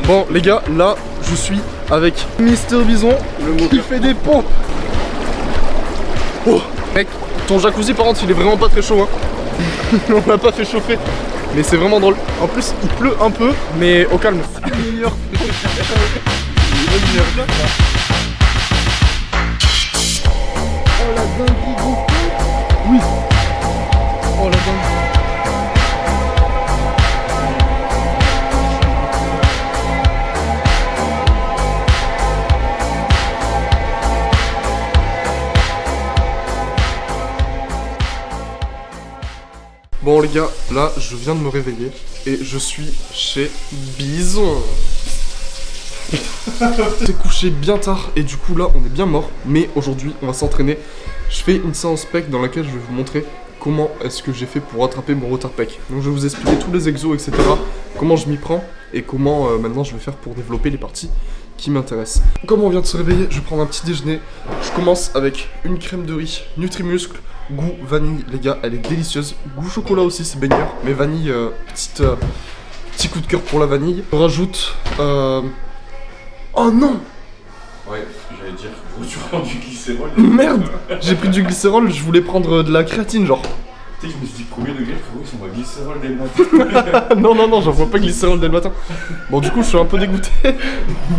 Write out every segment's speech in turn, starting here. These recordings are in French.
Bon les gars, là je suis avec Mister Bison qui fait des pompes. Oh mec, ton jacuzzi par contre il est vraiment pas très chaud hein. On l'a pas fait chauffer, mais c'est vraiment drôle. En plus il pleut un peu, mais au calme. C'est meilleur. Oh la dinguerie gros. Oui. Oh la dinguerie. Bon les gars, là je viens de me réveiller et je suis chez Bison. C'est couché bien tard et du coup là on est bien mort, mais aujourd'hui on va s'entraîner. Je fais une séance pec dans laquelle je vais vous montrer comment est-ce que j'ai fait pour rattraper mon retard pec. Donc je vais vous expliquer tous les exos etc, comment je m'y prends et comment maintenant je vais faire pour développer les parties qui m'intéressent. Comme on vient de se réveiller, je vais prendre un petit déjeuner. Je commence avec une crème de riz Nutrimuscle goût vanille, les gars, elle est délicieuse. Goût chocolat aussi, c'est banger. Mais vanille, petit coup de cœur pour la vanille. On rajoute... Oh non! Ouais, j'allais dire, tu prends du glycérol. Merde! J'ai pris du glycérol, je voulais prendre de la créatine, genre. Tu sais, je me suis dit, premier degré, frérot, ils sont glycérol dès le matin. Non, j'en vois pas glycérol dès le matin. Bon, du coup, je suis un peu dégoûté.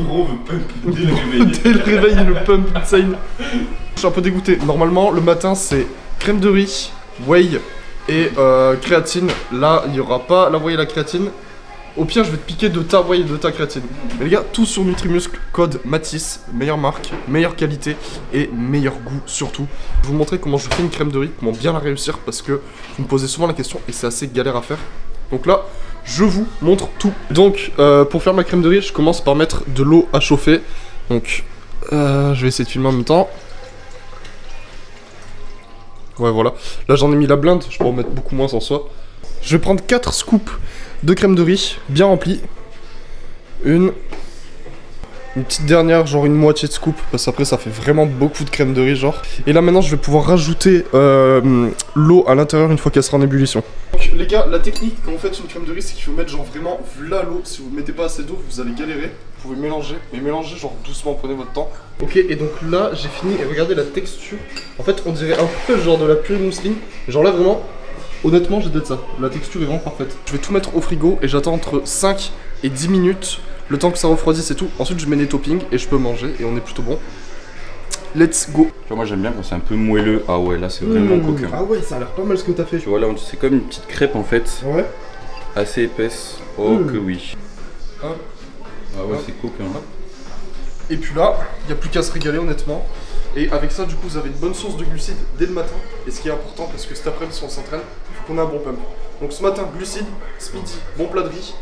Gros, veut pump dès le réveil. Dès le réveil, le pump insane. Je suis un peu dégoûté. Normalement, le matin, c'est crème de riz, whey et créatine. Là, il n'y aura pas la whey et la créatine. Au pire, je vais te piquer de ta whey et de ta créatine. Mais les gars, tout sur Nutrimuscle, code Matisse, meilleure marque, meilleure qualité et meilleur goût surtout. Je vais vous montrer comment je fais une crème de riz, comment bien la réussir parce que vous me posez souvent la question et c'est assez galère à faire. Donc là, je vous montre tout. Donc, pour faire ma crème de riz, je commence par mettre de l'eau à chauffer. Donc, je vais essayer de filmer en même temps. Ouais, voilà. Là, j'en ai mis la blinde, je peux en mettre beaucoup moins en soi. Je vais prendre 4 scoops de crème de riz, bien remplie. Une petite dernière, genre une moitié de scoop, parce qu'après ça fait vraiment beaucoup de crème de riz, genre. Et là maintenant je vais pouvoir rajouter l'eau à l'intérieur une fois qu'elle sera en ébullition. Donc les gars, la technique quand vous faites une crème de riz, c'est qu'il faut mettre genre vraiment là l'eau. Si vous ne mettez pas assez d'eau, vous allez galérer. Vous pouvez mélanger, mais mélangez genre doucement, prenez votre temps. Ok, et donc là j'ai fini, et regardez la texture. En fait on dirait un peu genre de la purée de mousseline. Genre là vraiment... Honnêtement, j'ai de ça. La texture est vraiment parfaite. Je vais tout mettre au frigo et j'attends entre 5 et 10 minutes. Le temps que ça refroidisse et tout. Ensuite, je mets les toppings et je peux manger et on est plutôt bon. Let's go. Tu vois, moi j'aime bien quand c'est un peu moelleux. Ah ouais, là c'est vraiment coquin. Ah ouais, ça a l'air pas mal ce que t'as fait. Tu vois, là c'est comme une petite crêpe en fait. Ouais. Assez épaisse. Oh que oui. Hop. Ah ouais, c'est coquin. Et puis là, il n'y a plus qu'à se régaler honnêtement. Et avec ça, du coup, vous avez une bonne source de glucides dès le matin. Et ce qui est important, parce que cet après-midi, si on s'entraîne, il faut qu'on ait un bon pump. Donc ce matin, glucides, ce midi, bon plat de riz.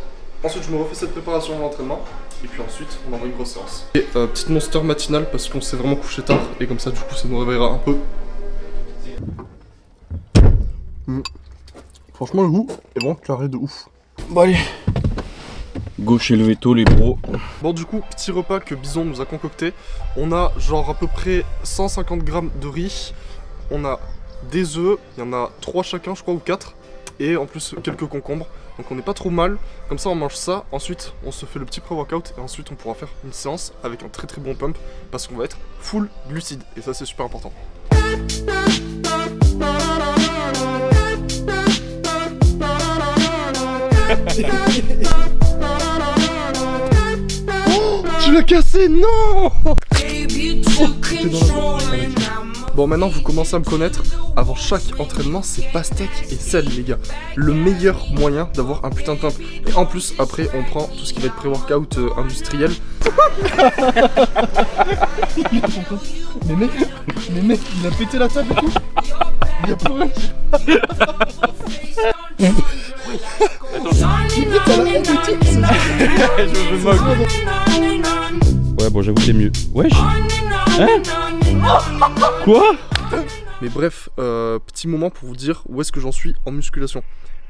Ensuite, je me refais cette préparation à l'entraînement. Et puis ensuite, on envoie une grosse séance. Et petite monster matinale, parce qu'on s'est vraiment couché tard. Et comme ça, du coup, ça nous réveillera un peu. Franchement, le goût est vraiment carré de ouf. Bon, allez. Gauche et le veto les bros. Bon du coup, petit repas que Bison nous a concocté. On a genre à peu près 150 grammes de riz. On a des œufs, il y en a 3 chacun je crois ou 4. Et en plus quelques concombres. Donc on n'est pas trop mal. Comme ça on mange ça, ensuite on se fait le petit pré-workout. Et ensuite on pourra faire une séance avec un très très bon pump. Parce qu'on va être full glucides. Et ça c'est super important. Tu l'as cassé, non! Bon, maintenant vous commencez à me connaître. Avant chaque entraînement, c'est pastèque et sel, les gars. Le meilleur moyen d'avoir un putain de pump. Et en plus, après, on prend tout ce qui va être pré-workout industriel. mais mec, il a pété la table et tout. Il a pleuré. Je me moque. Ouais, bon, j'avoue, c'est mieux. Wesh. Hein? Quoi? Mais bref, petit moment pour vous dire où est-ce que j'en suis en musculation.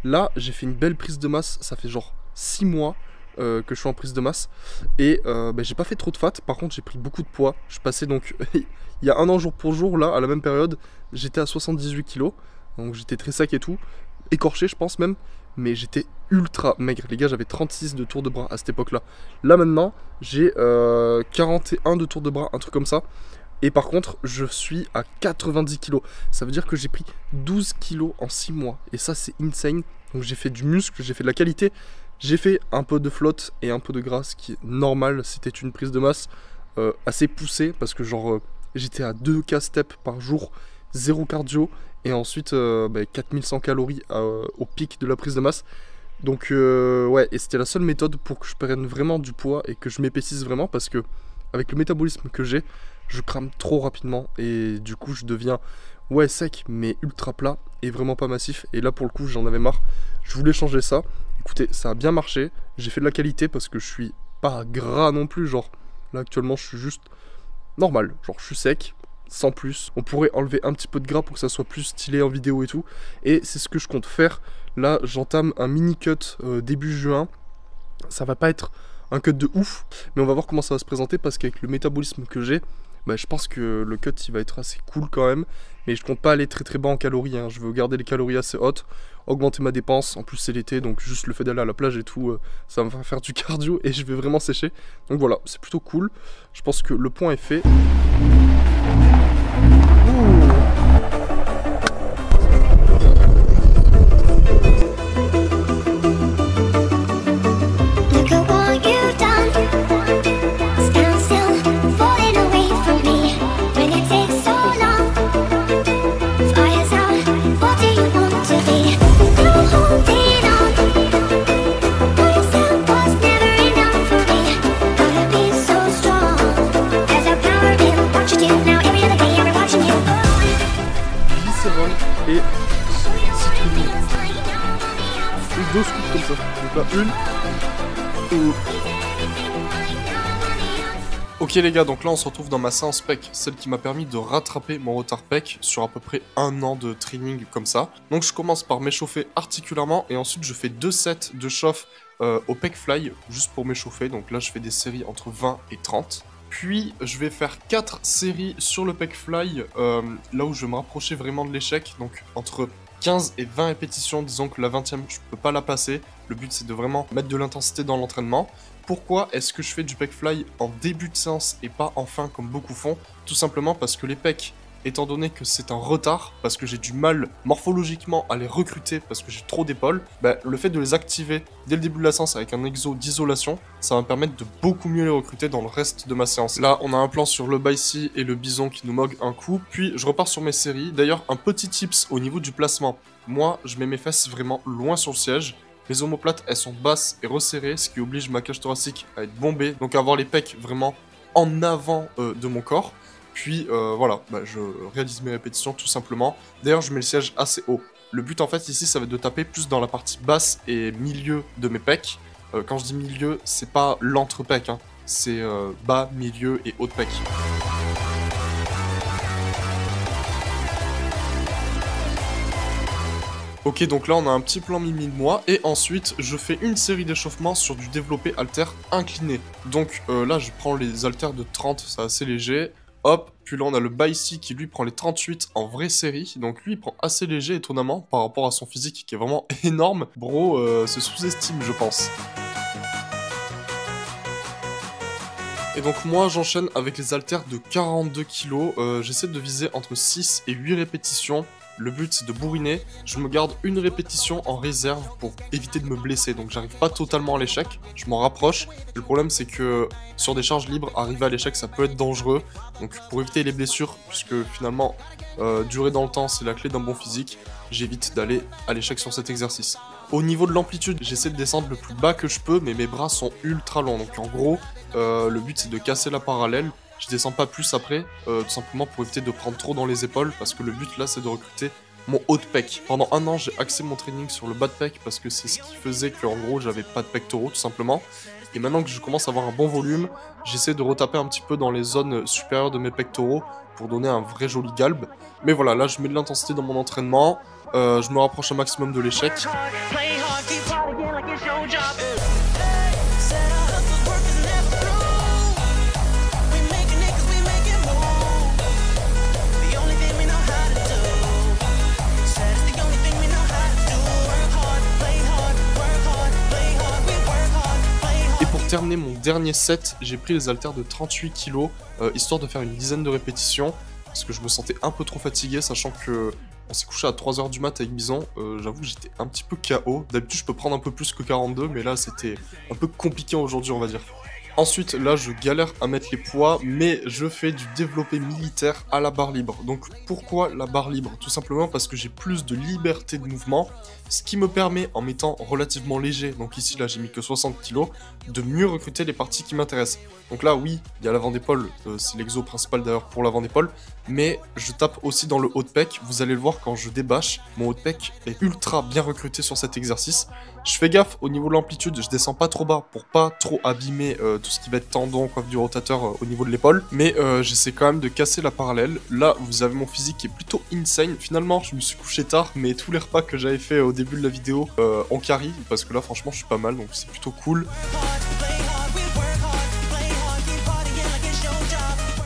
Là, j'ai fait une belle prise de masse, ça fait genre 6 mois que je suis en prise de masse. Et j'ai pas fait trop de fat, par contre j'ai pris beaucoup de poids. Je suis passé donc, il y a un an jour pour jour, là, à la même période, j'étais à 78 kg. Donc j'étais très sec et tout, écorché je pense même. Mais j'étais ultra maigre, les gars, j'avais 36 de tour de bras à cette époque-là. Là maintenant, j'ai 41 de tour de bras, un truc comme ça. Et par contre, je suis à 90 kg. Ça veut dire que j'ai pris 12 kg en 6 mois. Et ça, c'est insane. Donc j'ai fait du muscle, j'ai fait de la qualité. J'ai fait un peu de flotte et un peu de gras, ce qui est normal. C'était une prise de masse assez poussée. Parce que genre, j'étais à 2K steps par jour, 0 cardio. Et ensuite, 4100 calories au pic de la prise de masse. Donc ouais, et c'était la seule méthode pour que je prenne vraiment du poids et que je m'épaississe vraiment. Parce que avec le métabolisme que j'ai, je crame trop rapidement et du coup je deviens sec mais ultra plat et vraiment pas massif. Et là pour le coup j'en avais marre, je voulais changer ça. Écoutez, ça a bien marché, j'ai fait de la qualité parce que je suis pas gras non plus, genre là actuellement je suis juste normal, genre je suis sec, sans plus. On pourrait enlever un petit peu de gras pour que ça soit plus stylé en vidéo et tout. Et c'est ce que je compte faire. Là j'entame un mini cut début juin, ça va pas être un cut de ouf, mais on va voir comment ça va se présenter parce qu'avec le métabolisme que j'ai, je pense que le cut il va être assez cool quand même. Mais je compte pas aller très bas en calories, hein. Je veux garder les calories assez hautes, augmenter ma dépense. En plus c'est l'été, donc juste le fait d'aller à la plage et tout, ça va me faire du cardio et je vais vraiment sécher. Donc voilà, c'est plutôt cool. Je pense que le point est fait. Et citrouille. Et 2 scoops comme ça. Donc là, une. Ok les gars, donc là on se retrouve dans ma séance pec, celle qui m'a permis de rattraper mon retard pec sur à peu près un an de training comme ça. Donc je commence par m'échauffer articulairement et ensuite je fais 2 sets de chauffe au pec fly juste pour m'échauffer. Donc là je fais des séries entre 20 et 30. Puis je vais faire 4 séries sur le pec fly, là où je vais me rapprocher vraiment de l'échec. Donc entre 15 et 20 répétitions, disons que la 20e je peux pas la passer. Le but c'est de vraiment mettre de l'intensité dans l'entraînement. Pourquoi est-ce que je fais du pec fly en début de séance et pas en fin comme beaucoup font? Tout simplement parce que les pecs, étant donné que c'est un retard, parce que j'ai du mal morphologiquement à les recruter parce que j'ai trop d'épaules, le fait de les activer dès le début de la séance avec un exo d'isolation, ça va me permettre de beaucoup mieux les recruter dans le reste de ma séance. Là, on a un plan sur le bicy et le bison qui nous mogue un coup, puis je repars sur mes séries. D'ailleurs, un petit tips au niveau du placement. Moi, je mets mes fesses vraiment loin sur le siège. Les omoplates, elles sont basses et resserrées, ce qui oblige ma cage thoracique à être bombée, donc à avoir les pecs vraiment en avant de mon corps. Puis voilà, je réalise mes répétitions tout simplement. D'ailleurs, je mets le siège assez haut. Le but en fait ici, ça va être de taper plus dans la partie basse et milieu de mes pecs. Quand je dis milieu, c'est pas l'entre-pec, hein. C'est bas, milieu et haut de pec. Ok, donc là on a un petit plan mimi de moi et ensuite je fais une série d'échauffements sur du développé haltère incliné. Donc là je prends les haltères de 30, c'est assez léger. Hop, puis là on a le bicy qui lui prend les 38 en vraie série. Donc lui il prend assez léger étonnamment par rapport à son physique qui est vraiment énorme. Bro se sous-estime je pense. Et donc moi j'enchaîne avec les haltères de 42 kg. J'essaie de viser entre 6 et 8 répétitions. Le but c'est de bourriner, je me garde une répétition en réserve pour éviter de me blesser, donc j'arrive pas totalement à l'échec, je m'en rapproche. Le problème c'est que sur des charges libres, arriver à l'échec ça peut être dangereux, donc pour éviter les blessures, puisque finalement durer dans le temps c'est la clé d'un bon physique, j'évite d'aller à l'échec sur cet exercice. Au niveau de l'amplitude, j'essaie de descendre le plus bas que je peux, mais mes bras sont ultra longs, donc en gros, le but c'est de casser la parallèle. Je descends pas plus après, tout simplement pour éviter de prendre trop dans les épaules, parce que le but là c'est de recruter mon haut de pec. Pendant un an j'ai axé mon training sur le bas de pec, parce que c'est ce qui faisait que en gros j'avais pas de pectoraux tout simplement. Et maintenant que je commence à avoir un bon volume, j'essaie de retaper un petit peu dans les zones supérieures de mes pectoraux, pour donner un vrai joli galbe. Mais voilà, là je mets de l'intensité dans mon entraînement, je me rapproche un maximum de l'échec. Terminé mon dernier set, j'ai pris les haltères de 38 kg, histoire de faire une dizaine de répétitions, parce que je me sentais un peu trop fatigué, sachant que on s'est couché à 3h du mat avec Bison, j'avoue que j'étais un petit peu KO, d'habitude je peux prendre un peu plus que 42, mais là c'était un peu compliqué aujourd'hui on va dire. Ensuite, là, je galère à mettre les poids, mais je fais du développé militaire à la barre libre. Donc, pourquoi la barre libre? Tout simplement parce que j'ai plus de liberté de mouvement, ce qui me permet, en mettant relativement léger, donc ici, là, j'ai mis que 60 kg, de mieux recruter les parties qui m'intéressent. Donc là, oui, il y a l'avant d'épaule, c'est l'exo principal d'ailleurs pour l'avant d'épaule, mais je tape aussi dans le haut de pec. Vous allez le voir quand je débâche, mon haut de pec est ultra bien recruté sur cet exercice. Je fais gaffe au niveau de l'amplitude, je descends pas trop bas pour pas trop abîmer tout ce qui va être tendon, coiffe du rotateur au niveau de l'épaule, mais j'essaie quand même de casser la parallèle. Là, vous avez mon physique qui est plutôt insane. Finalement, je me suis couché tard, mais tous les repas que j'avais fait au début de la vidéo ont carry, parce que là, franchement, je suis pas mal, donc c'est plutôt cool.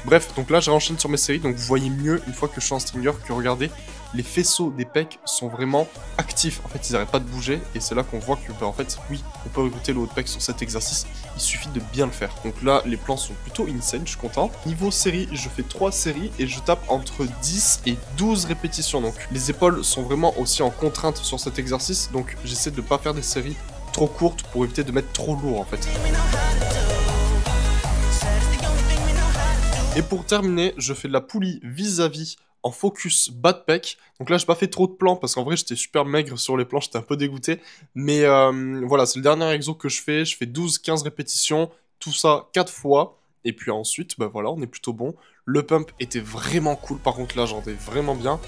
Bref, donc là, je réenchaîne sur mes séries, donc vous voyez mieux une fois que je suis en stringer que regardez, les faisceaux des pecs sont vraiment actifs. En fait, ils n'arrêtent pas de bouger, et c'est là qu'on voit que, bah, en fait, oui, on peut recruter le haut de pec sur cet exercice, il suffit de bien le faire. Donc là, les plans sont plutôt insane, je suis content. Niveau série, je fais 3 séries, et je tape entre 10 et 12 répétitions. Donc les épaules sont vraiment aussi en contrainte sur cet exercice, donc j'essaie de ne pas faire des séries trop courtes pour éviter de mettre trop lourd, en fait. Et pour terminer, je fais de la poulie vis-à-vis en focus bas de pec. Donc là, j'ai pas fait trop de plans parce qu'en vrai, j'étais super maigre sur les plans, j'étais un peu dégoûté. Mais voilà, c'est le dernier exo que je fais 12-15 répétitions, tout ça 4 fois. Et puis ensuite, bah voilà, on est plutôt bon. Le pump était vraiment cool, par contre là, j'en ai vraiment bien.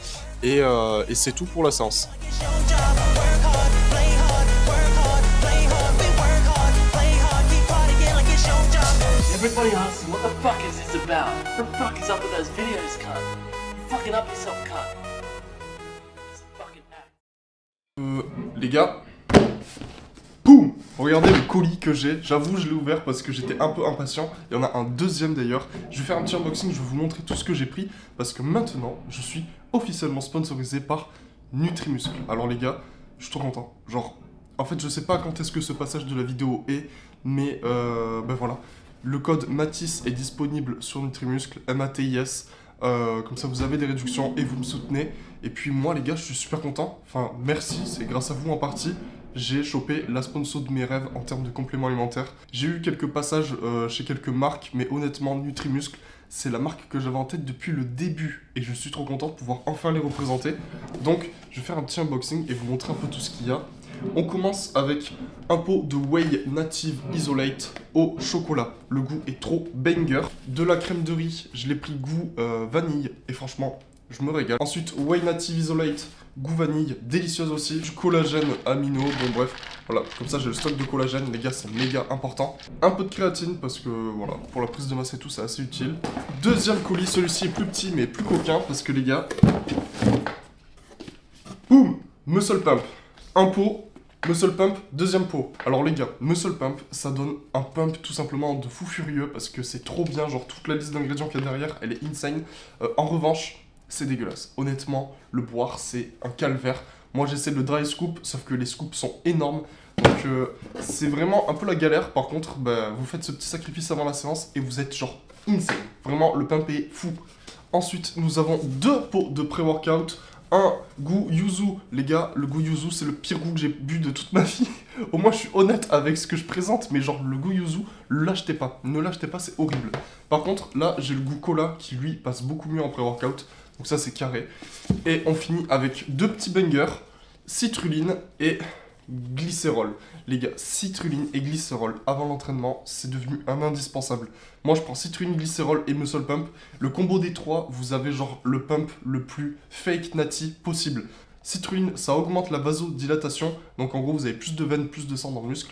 Et c'est tout pour la séance. Everybody asks what the fuck is this about? What the fuck is up with those videos, cunt? You fucking up yourself, cunt. It's a fucking act. Les gars, boum! Regardez le colis que j'ai. J'avoue, je l'ai ouvert parce que j'étais un peu impatient. Il y en a un deuxième d'ailleurs. Je vais faire un petit unboxing, je vais vous montrer tout ce que j'ai pris parce que maintenant, je suis officiellement sponsorisé par Nutrimuscle. Alors les gars, je suis trop content. Genre, en fait, je sais pas quand est-ce que ce passage de la vidéo est, mais ben voilà. Le code Mathis est disponible sur Nutrimuscle, MATIS. Comme ça, vous avez des réductions et vous me soutenez. Et puis moi, les gars, je suis super content. Enfin, merci, c'est grâce à vous en partie. J'ai chopé la sponsor de mes rêves en termes de compléments alimentaires. J'ai eu quelques passages chez quelques marques, mais honnêtement, Nutrimuscle, c'est la marque que j'avais en tête depuis le début. Et je suis trop content de pouvoir enfin les représenter. Donc, je vais faire un petit unboxing et vous montrer un peu tout ce qu'il y a. On commence avec un pot de Whey Native Isolate au chocolat. Le goût est trop banger. De la crème de riz, je l'ai pris goût vanille et franchement, je me régale. Ensuite, Whey Native Isolate, goût vanille, délicieuse aussi. Du collagène amino, bon bref, voilà, comme ça j'ai le stock de collagène, les gars, c'est méga important. Un peu de créatine parce que voilà, pour la prise de masse et tout, c'est assez utile. Deuxième colis, celui-ci est plus petit mais plus coquin parce que les gars, boum, Muscle Pump. Un pot, Muscle Pump, deuxième pot. Alors les gars, Muscle Pump, ça donne un pump tout simplement de fou furieux parce que c'est trop bien, genre toute la liste d'ingrédients qu'il y a derrière, elle est insane. En revanche, c'est dégueulasse. Honnêtement, le boire, c'est un calvaire. Moi, j'essaie de dry scoop, sauf que les scoops sont énormes. Donc c'est vraiment un peu la galère. Par contre, bah, vous faites ce petit sacrifice avant la séance et vous êtes genre insane. Vraiment, le pump est fou. Ensuite, nous avons 2 pots de pré-workout. Un goût yuzu, les gars, le goût yuzu c'est le pire goût que j'ai bu de toute ma vie. Au moins je suis honnête avec ce que je présente, mais genre le goût yuzu, l'achetez pas, ne l'achetez pas, c'est horrible. Par contre là j'ai le goût cola qui lui passe beaucoup mieux en pré-workout, donc ça c'est carré. Et on finit avec 2 petits bangers, citrulline et glycérol. Les gars, citrulline et glycérol avant l'entraînement, c'est devenu un indispensable. Moi, je prends citrulline, glycérol et muscle pump. Le combo des 3, vous avez genre le pump le plus fake natty possible. Citrulline, ça augmente la vasodilatation. Donc en gros, vous avez plus de veines, plus de sang dans le muscle.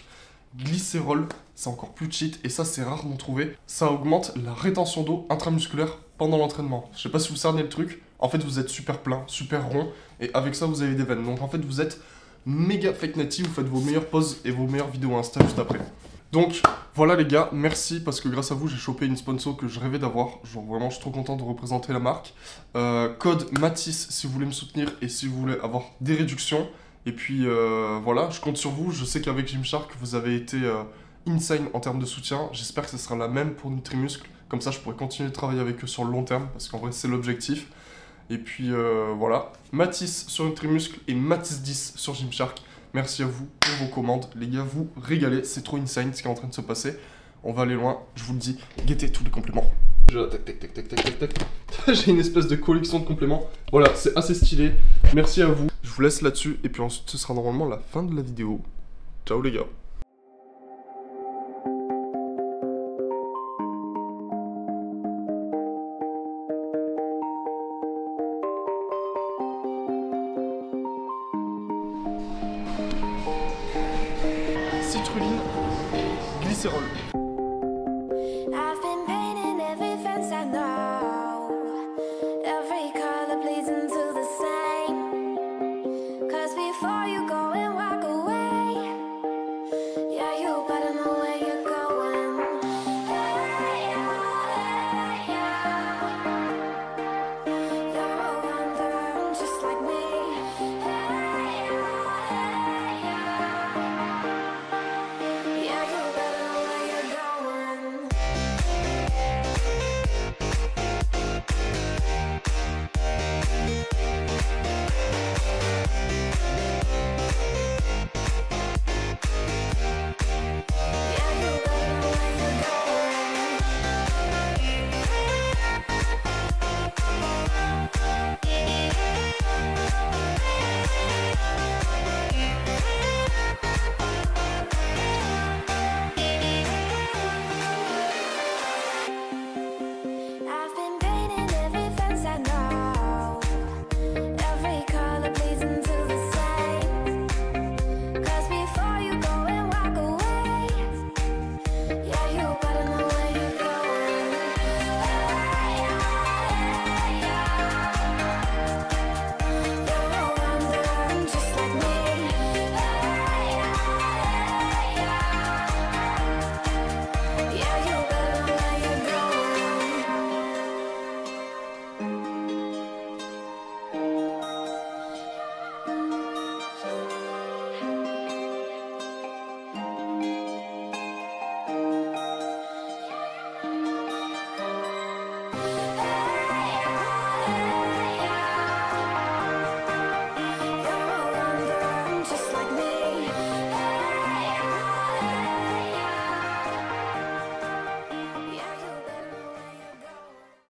glycérol, c'est encore plus cheat et ça c'est rare d'en trouver. Ça augmente la rétention d'eau intramusculaire pendant l'entraînement. Je sais pas si vous cernez le truc, en fait vous êtes super plein, super rond et avec ça vous avez des veines. Donc en fait vous êtes méga fake native, vous faites vos meilleures poses et vos meilleures vidéos Insta juste après. Donc voilà les gars, merci parce que grâce à vous j'ai chopé une sponsor que je rêvais d'avoir. Genre vraiment je suis trop content de représenter la marque. Code Matisse si vous voulez me soutenir et si vous voulez avoir des réductions. Et puis voilà, je compte sur vous. Je sais qu'avec Gymshark vous avez été insane en termes de soutien. J'espère que ce sera la même pour Nutrimuscle. Comme ça je pourrai continuer de travailler avec eux sur le long terme parce qu'en vrai c'est l'objectif. Et puis voilà, Matisse sur Nutrimuscle et Matisse 10 sur Gymshark. Merci à vous pour vos commandes. Les gars, vous régalez. C'est trop insane ce qui est en train de se passer. On va aller loin, je vous le dis. Guettez tous les compléments. J'ai une espèce de collection de compléments. Voilà, c'est assez stylé. Merci à vous. Je vous laisse là-dessus. Et puis ensuite, ce sera normalement la fin de la vidéo. Ciao les gars. Citrulline, glycérol.